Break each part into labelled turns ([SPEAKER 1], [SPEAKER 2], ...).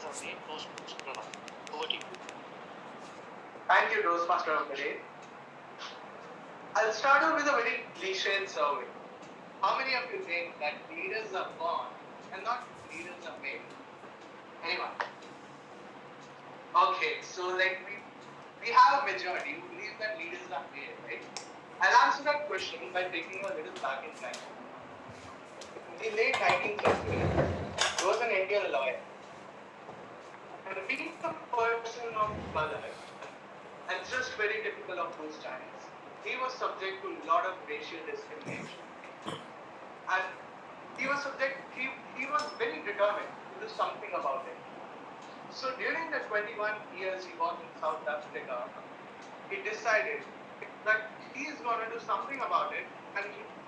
[SPEAKER 1] our main host, Mr. Pranav. Over to you.
[SPEAKER 2] Thank you, Toastmaster of the Day. I'll start off with a very cliched survey. How many of you think that leaders are born and not leaders are made? Anyone? Okay, so we have a majority who believe that leaders are made, right? I'll answer that question by taking a little back in time. In the late 19th century, there was an Indian lawyer. And being a person of color, and just very typical of those times, he was subject to a lot of racial discrimination. And he was very determined to do something about it. So during the 21 years he was in South Africa, he decided that he is going to do something about it, and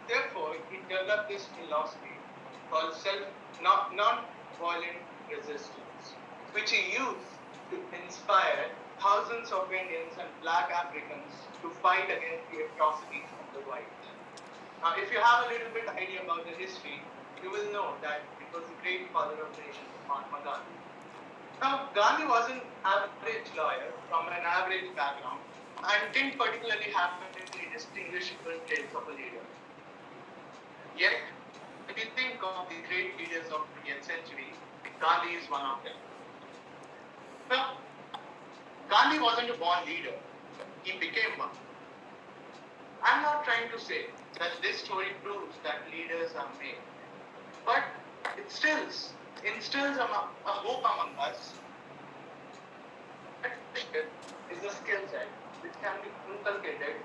[SPEAKER 2] therefore he developed this philosophy called non-violent resistance, which he used to inspire thousands of Indians and black Africans to fight against the atrocities of the white. Now, if you have a little bit idea about the history, you will know that it was the great father of the nation, Mahatma Gandhi. Now, Gandhi was an average lawyer from an average background and didn't particularly have any distinguishable traits of a leader. Yet, if you think of the great leaders of the 20th century, Gandhi is one of them. Now, Gandhi wasn't a born leader, he became one. I'm not trying to say that this story proves that leaders are made, but it instills a hope among us. Leadership is a skill set which can be inculcated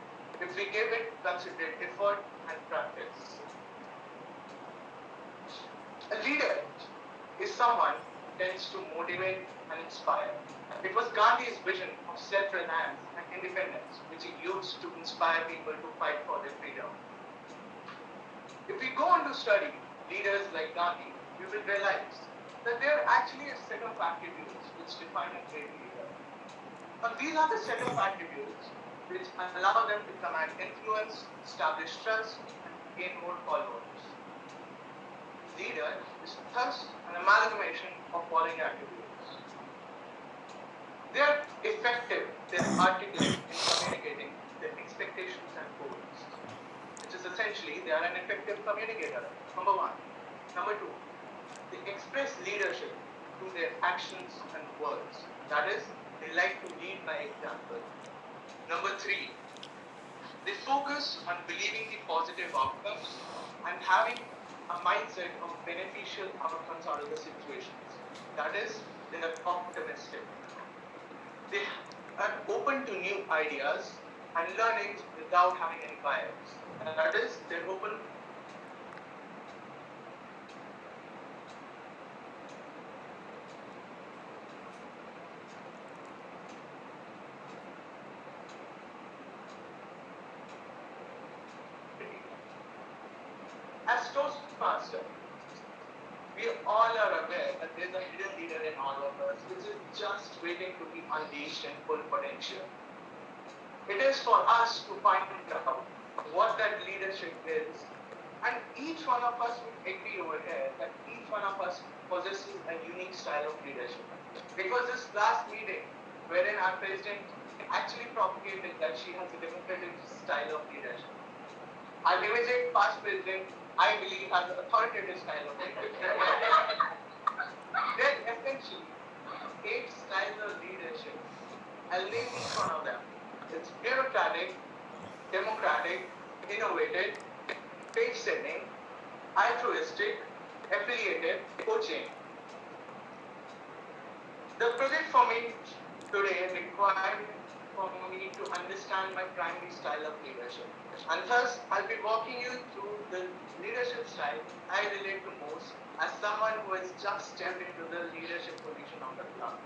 [SPEAKER 2] if we give it considered effort and practice. A leader is someone who tends to motivate and inspire. It was Gandhi's vision of self-reliance and independence which he used to inspire people to fight for their freedom. If we go on to study leaders like Gandhi, we will realize that there are actually a set of attributes which define a great leader. Now, these are the set of attributes which allow them to command influence, establish trust, and gain more followers. Leader is thus an amalgamation of following attributes. They are effective, they are articulate in communicating their expectations and goals, which is essentially they are an effective communicator, number one. Number two, they express leadership through their actions and words. That is, they like to lead by example. Number three, they focus on believing the positive outcomes and having a mindset of beneficial outcomes out of the situations. That is, they are optimistic. They are open to new ideas and learnings without having any bias. That is, they're open. As Toastmaster, we all are aware that there's a hidden leader in all of us, which is just waiting to be unleashed in full potential. It is for us to find out what that leadership is, and each one of us would agree over here that each one of us possesses a unique style of leadership. It was this last meeting wherein our president actually propagated that she has a democratic style of leadership. Our immediate past president, I believe, has an authoritative style of leadership. There are essentially 8 styles of leadership. I'll name each one of them. It's bureaucratic, democratic, innovative, pace-setting, altruistic, affiliated, coaching. The project for me today required for me to understand my primary style of leadership. And thus, I'll be walking you through the leadership style I relate to most as someone who has just stepped into the leadership position of the club.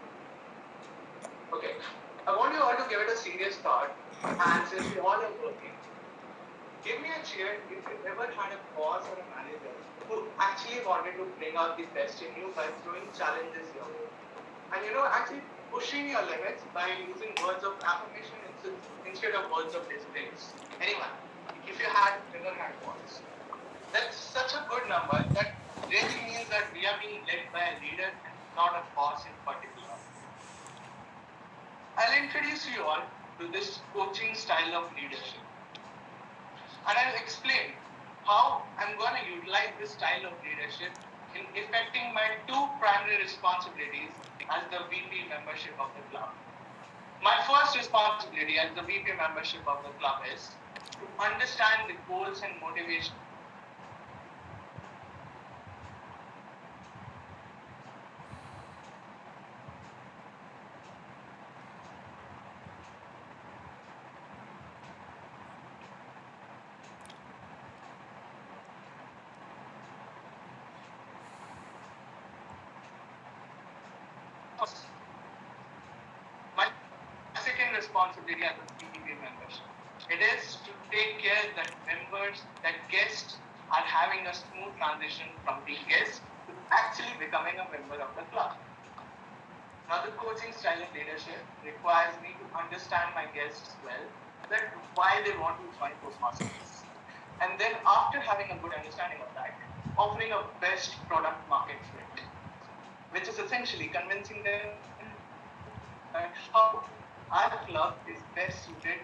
[SPEAKER 2] Okay, I want you all to give it a serious thought, and since you all are working, give me a cheer if you've ever had a boss or a manager who actually wanted to bring out the best in you by throwing challenges your way. And actually pushing your limits by using words of affirmation instead of words of disgrace. Anyone, if you ever had once, that's such a good number that really means that we are being led by a leader and not a boss in particular. I'll introduce you all to this coaching style of leadership. And I'll explain how I'm going to utilize this style of leadership in effecting my two primary responsibilities as the VP membership of the club. My first responsibility as the VP membership of the club is to understand the goals and motivation my second responsibility as a VP membership. It is to take care that members, that guests are having a smooth transition from being guests to actually becoming a member of the club. Now, the coaching style of leadership requires me to understand my guests well, that why they want to join Toastmasters. And then after having a good understanding of that, offering a best product market fit, which is essentially convincing them that how our club is best suited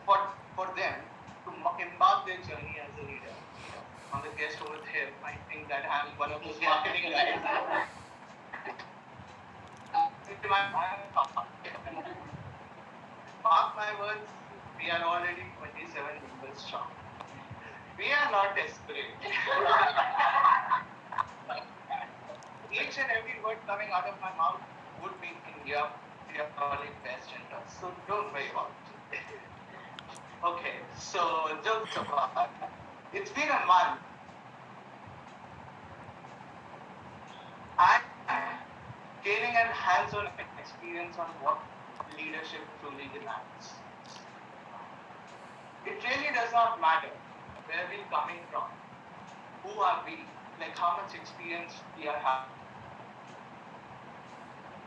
[SPEAKER 2] for them to embark their journey as a leader. On the guest over here might think that I'm one of those marketing guys. Mark my words, we are already 27 members strong. We are not desperate. Each and every word coming out of my mouth would be in your best interest. So don't worry about it. Okay, so jokes apart, it's been a month. I'm gaining a hands-on experience on what leadership truly demands. It really does not matter where we're coming from, who are we, like how much experience we are having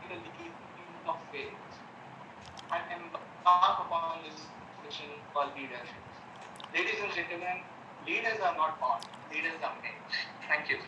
[SPEAKER 2] in a league of faith and embark upon this mission called leadership. Ladies and gentlemen, leaders are not born, leaders are made. Thank you.